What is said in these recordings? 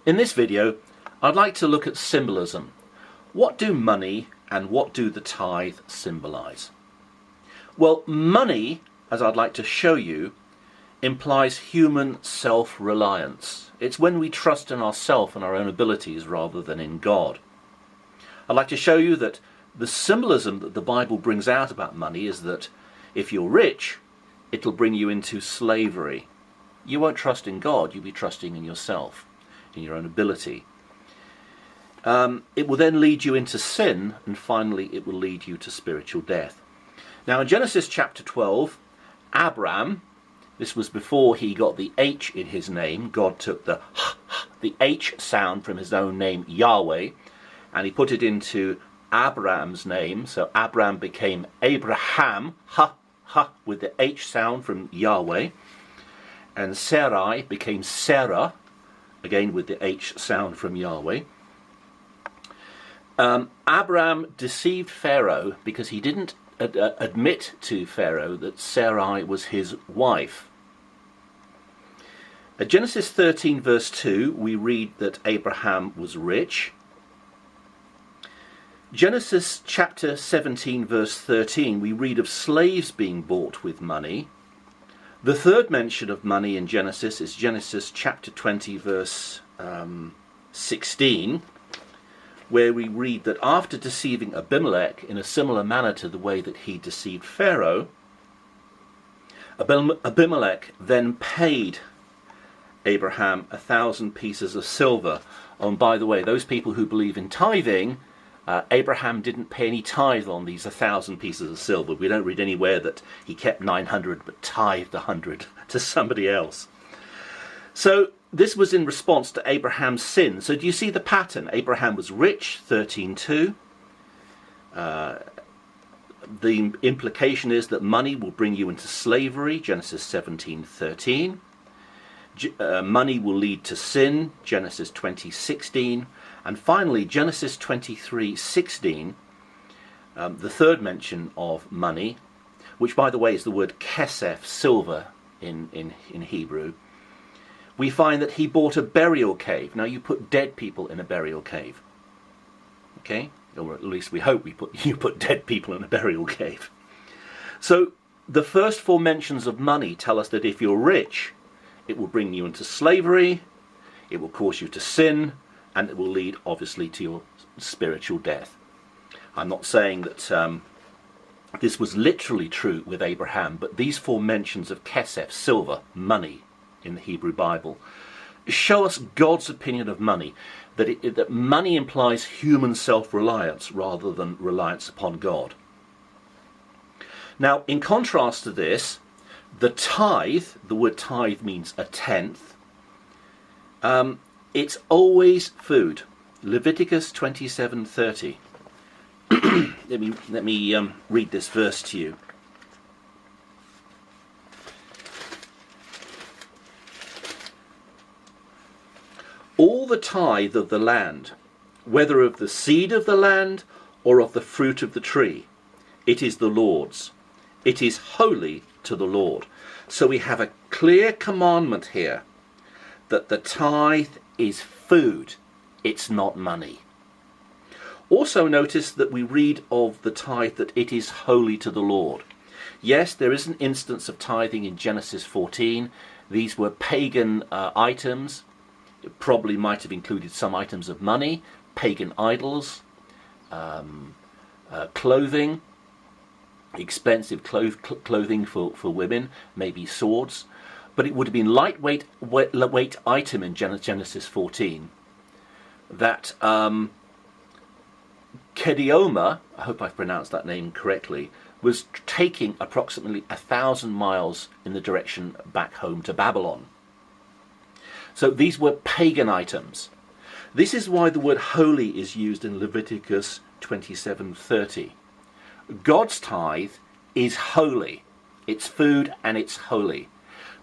In this video, I'd like to look at symbolism. What do money and what do the tithe symbolize? Well, money, as I'd like to show you, implies human self-reliance. It's when we trust in ourselves and our own abilities rather than in God. I'd like to show you that the symbolism that the Bible brings out about money is that if you're rich, it'll bring you into slavery. You won't trust in God, you'll be trusting in yourself, in your own ability. It will then lead you into sin, and finally it will lead you to spiritual death. Now in Genesis chapter 12, Abram, this was before he got the H in his name. God took the H sound from his own name, Yahweh, and he put it into Abram's name. So Abram became Abraham, with the H sound from Yahweh. And Sarai became Sarah, again with the H sound from Yahweh. Abram deceived Pharaoh because he didn't admit to Pharaoh that Sarai was his wife. At Genesis 13 verse 2 we read that Abraham was rich. Genesis chapter 17 verse 13 we read of slaves being bought with money. The third mention of money in Genesis is Genesis chapter 20 verse 16, where we read that after deceiving Abimelech in a similar manner to the way that he deceived Pharaoh, Abimelech then paid Abraham 1,000 pieces of silver. And by the way, those people who believe in tithing, Abraham didn't pay any tithe on these 1,000 pieces of silver. We don't read anywhere that he kept 900 but tithed 100 to somebody else. So this was in response to Abraham's sin. So do you see the pattern? Abraham was rich, 13:2. The implication is that money will bring you into slavery, Genesis 17:13. Money will lead to sin, Genesis 20:16. And finally, Genesis 23:16, the third mention of money, which by the way is the word kesef, silver in Hebrew. We find that he bought a burial cave. Now you put dead people in a burial cave. Okay? Or at least we hope you put dead people in a burial cave. So the first four mentions of money tell us that if you're rich, it will bring you into slavery, it will cause you to sin, and it will lead obviously to your spiritual death. I'm not saying that this was literally true with Abraham, but these four mentions of kesef, silver, money, in the Hebrew Bible show us God's opinion of money, that money implies human self-reliance rather than reliance upon God. Now in contrast to this, the tithe, the word tithe means a tenth, it's always food. Leviticus 27:30. let me read this verse to you. All the tithe of the land, whether of the seed of the land or of the fruit of the tree, it is the Lord's. It is holy to the Lord. So we have a clear commandment here that the tithe is food, it's not money. Also notice that we read of the tithe that it is holy to the Lord. Yes, there is an instance of tithing in Genesis 14. These were pagan items. It probably might have included some items of money, pagan idols, clothing, expensive clothing for women, maybe swords. But it would have been lightweight item in Genesis 14 that Kedorlaomer, I hope I've pronounced that name correctly, was taking approximately 1,000 miles in the direction back home to Babylon. So these were pagan items. This is why the word holy is used in Leviticus 27:30. God's tithe is holy. It's food and it's holy.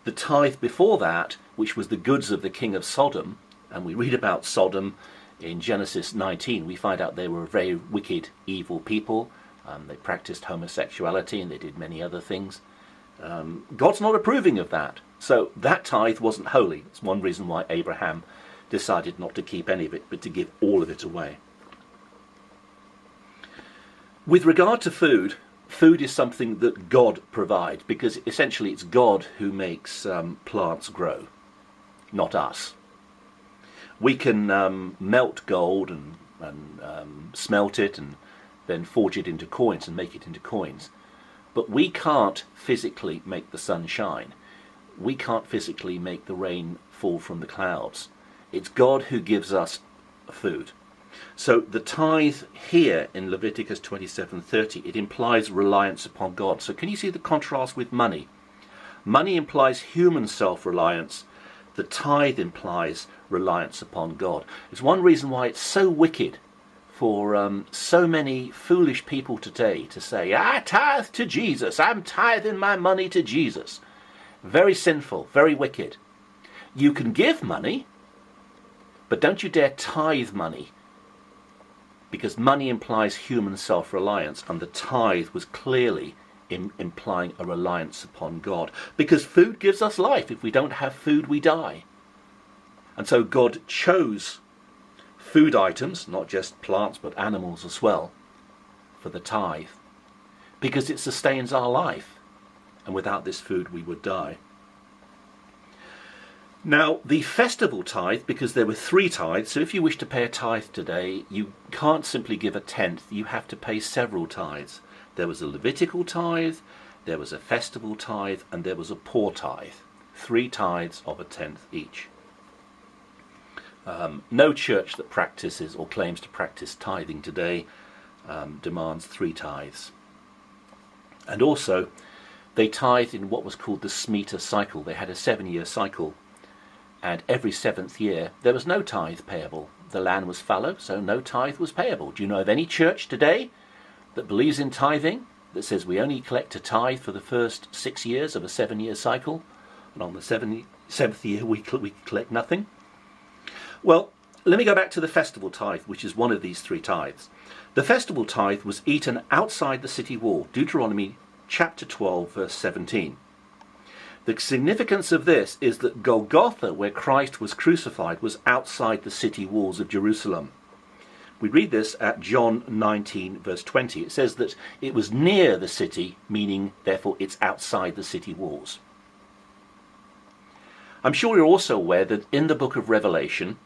The tithe before that, which was the goods of the king of Sodom, and we read about Sodom in Genesis 19, we find out they were very wicked, evil people. They practiced homosexuality and they did many other things. God's not approving of that. So that tithe wasn't holy. It's one reason why Abraham decided not to keep any of it, but to give all of it away. With regard to food, food is something that God provides, because essentially it's God who makes plants grow, not us. We can melt gold and smelt it and then forge it into coins and make it into coins. But we can't physically make the sun shine. We can't physically make the rain fall from the clouds. It's God who gives us food. So the tithe here in Leviticus 27:30, it implies reliance upon God. So can you see the contrast with money? Money implies human self-reliance. The tithe implies reliance upon God. It's one reason why it's so wicked for so many foolish people today to say, I tithe to Jesus, I'm tithing my money to Jesus. Very sinful, very wicked. You can give money, but don't you dare tithe money, because money implies human self-reliance, and the tithe was clearly implying a reliance upon God, because food gives us life. If we don't have food, we die. And so God chose food items, not just plants but animals as well, for the tithe, because it sustains our life, and without this food we would die. Now the festival tithe, because there were 3 tithes, so if you wish to pay a tithe today, you can't simply give a tenth, you have to pay several tithes. There was a Levitical tithe, there was a festival tithe, and there was a poor tithe. 3 tithes of a tenth each. No church that practices or claims to practice tithing today demands 3 tithes. And also, they tithed in what was called the Shemitah cycle. They had a 7-year cycle, and every 7th year there was no tithe payable. The land was fallow, so no tithe was payable. Do you know of any church today that believes in tithing, that says we only collect a tithe for the first 6 years of a 7-year cycle, and on the 7th year we collect nothing? Well, let me go back to the festival tithe, which is one of these 3 tithes. The festival tithe was eaten outside the city wall, Deuteronomy chapter 12, verse 17. The significance of this is that Golgotha, where Christ was crucified, was outside the city walls of Jerusalem. We read this at John 19, verse 20. It says that it was near the city, meaning, therefore, it's outside the city walls. I'm sure you're also aware that in the book of Revelation,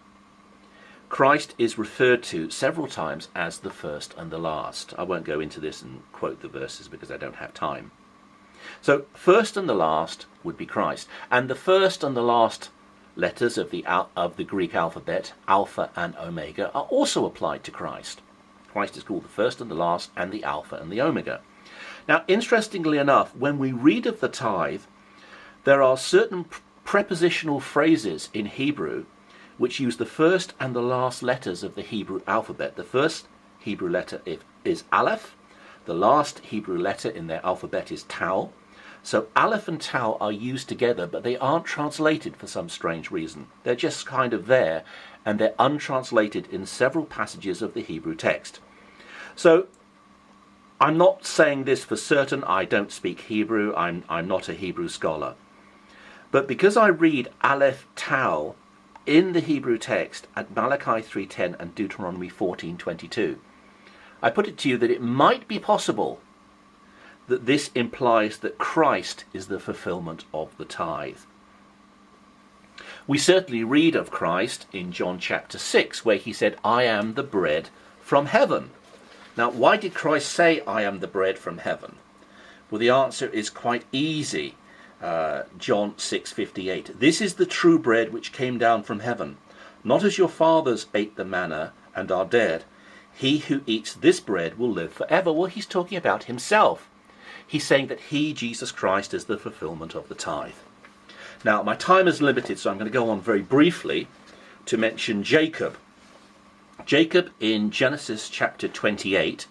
Christ is referred to several times as the first and the last. I won't go into this and quote the verses because I don't have time. So, first and the last would be Christ. And the first and the last letters of the Greek alphabet, Alpha and Omega, are also applied to Christ. Christ is called the first and the last, and the Alpha and the Omega. Now, interestingly enough, when we read of the tithe, there are certain prepositional phrases in Hebrew which use the first and the last letters of the Hebrew alphabet. The first Hebrew letter is Aleph. The last Hebrew letter in their alphabet is Tau. So Aleph and Tau are used together, but they aren't translated for some strange reason. They're just kind of there, and they're untranslated in several passages of the Hebrew text. So I'm not saying this for certain. I don't speak Hebrew. I'm not a Hebrew scholar. But because I read Aleph Tau in the Hebrew text at Malachi 3:10 and Deuteronomy 14:22, I put it to you that it might be possible that this implies that Christ is the fulfillment of the tithe. We certainly read of Christ in John chapter 6, where he said, I am the bread from heaven. Now, why did Christ say, I am the bread from heaven? Well, the answer is quite easy. John 6:58. This is the true bread which came down from heaven, not as your fathers ate the manna and are dead. He who eats this bread will live forever. Well, he's talking about himself. He's saying that he, Jesus Christ, is the fulfillment of the tithe. Now, my time is limited, so I'm going to go on very briefly to mention Jacob. Jacob in Genesis chapter 28,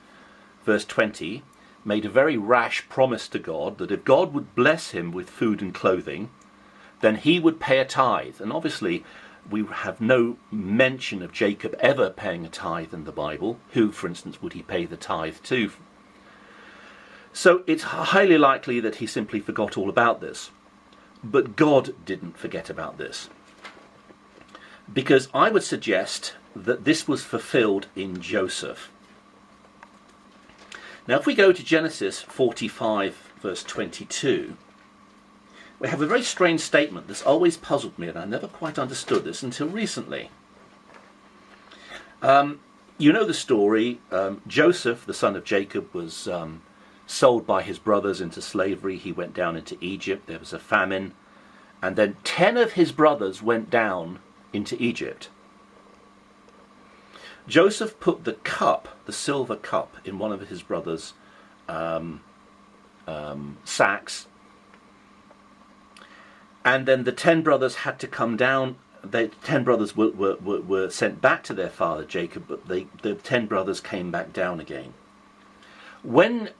verse 20, made a very rash promise to God that if God would bless him with food and clothing, then he would pay a tithe. And obviously, we have no mention of Jacob ever paying a tithe in the Bible. Who, for instance, would he pay the tithe to? So it's highly likely that he simply forgot all about this. But God didn't forget about this. because I would suggest that this was fulfilled in Joseph. Now if we go to Genesis 45 verse 22, we have a very strange statement that's always puzzled me, and I never quite understood this until recently. You know the story. Joseph, the son of Jacob, was sold by his brothers into slavery. He went down into Egypt. There was a famine. And then 10 of his brothers went down into Egypt. Joseph put the cup, the silver cup, in one of his brothers' sacks. And then the 10 brothers had to come down. The 10 brothers were sent back to their father Jacob, but the 10 brothers came back down again. When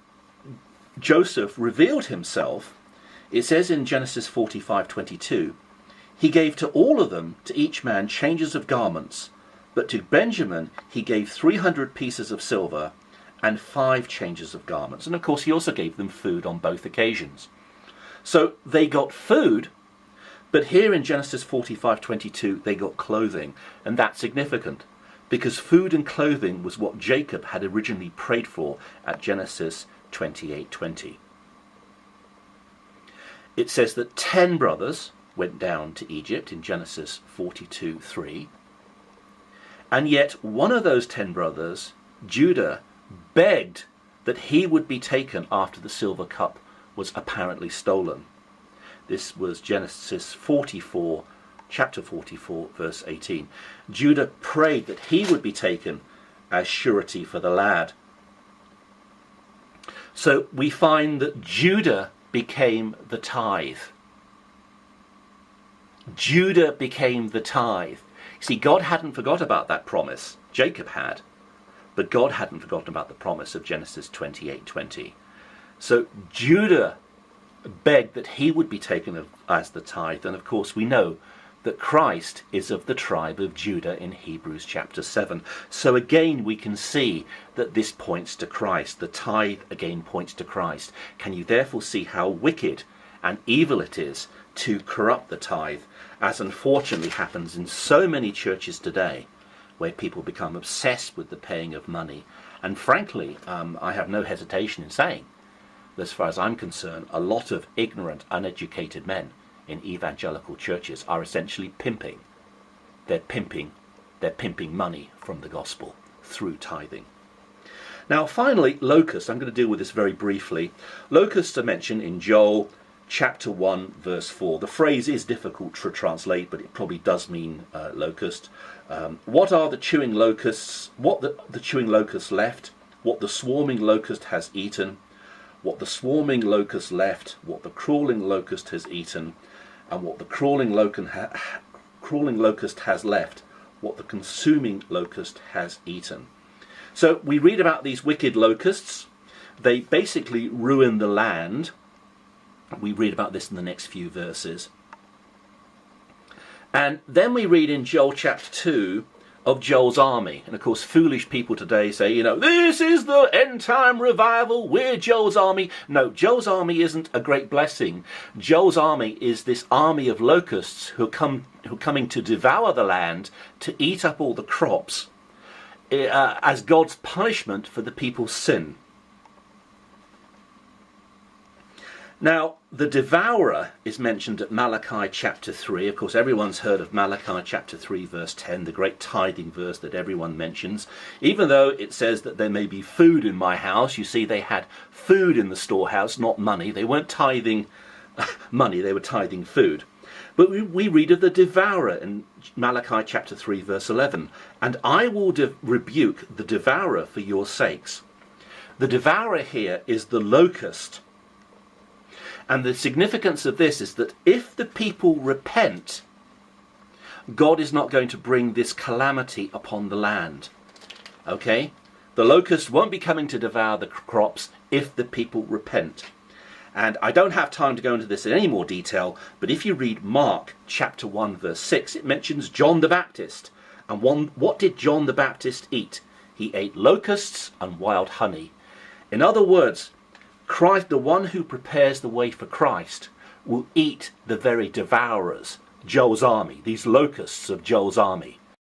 Joseph revealed himself, it says in Genesis 45:22, he gave to all of them, to each man, changes of garments, but to Benjamin he gave 300 pieces of silver and 5 changes of garments. And of course he also gave them food on both occasions. So they got food, but here in Genesis 45:22 they got clothing, and that's significant because food and clothing was what Jacob had originally prayed for at Genesis 28:20. It says that 10 brothers went down to Egypt in Genesis 42:3, and yet one of those 10 brothers, Judah, begged that he would be taken after the silver cup was apparently stolen. This was Genesis 44, chapter 44, verse 18. Judah prayed that he would be taken as surety for the lad. So we find that Judah became the tithe. Judah became the tithe. See, God hadn't forgot about that promise. Jacob had. But God hadn't forgotten about the promise of Genesis 28:20. So Judah begged that he would be taken as the tithe. And of course we know that Christ is of the tribe of Judah in Hebrews chapter 7. So again we can see that this points to Christ. The tithe again points to Christ. Can you therefore see how wicked and evil it is to corrupt the tithe, as unfortunately happens in so many churches today, where people become obsessed with the paying of money. And frankly, I have no hesitation in saying, as far as I'm concerned, a lot of ignorant, uneducated men in evangelical churches are essentially pimping. They're pimping money from the gospel through tithing. Now finally, locusts. I'm going to deal with this very briefly. Locusts are mentioned in Joel chapter 1 verse 4. The phrase is difficult to translate, but it probably does mean locust. What are the chewing locusts? What the chewing locust left? What the swarming locust has eaten? What the swarming locust left? What the crawling locust has eaten? And what the crawling locust has left? What the consuming locust has eaten. So we read about these wicked locusts. They basically ruin the land. We read about this in the next few verses. And then we read in Joel chapter 2 of Joel's army. And of course foolish people today say, you know, this is the end time revival, we're Joel's army. No, Joel's army isn't a great blessing. Joel's army is this army of locusts who are coming to devour the land, to eat up all the crops, as God's punishment for the people's sin. Now, the devourer is mentioned at Malachi chapter 3. Of course, everyone's heard of Malachi chapter 3, verse 10, the great tithing verse that everyone mentions. Even though it says that there may be food in my house, you see, they had food in the storehouse, not money. They weren't tithing money, they were tithing food. But we read of the devourer in Malachi chapter 3, verse 11. And I will rebuke the devourer for your sakes. The devourer here is the locust. And the significance of this is that if the people repent, God is not going to bring this calamity upon the land. Okay? The locust won't be coming to devour the crops if the people repent. And I don't have time to go into this in any more detail, but if you read Mark chapter 1 verse 6, it mentions John the Baptist. And what did John the Baptist eat? He ate locusts and wild honey. In other words, Christ, the one who prepares the way for Christ, will eat the very devourers Joel's army, these locusts of Joel's army.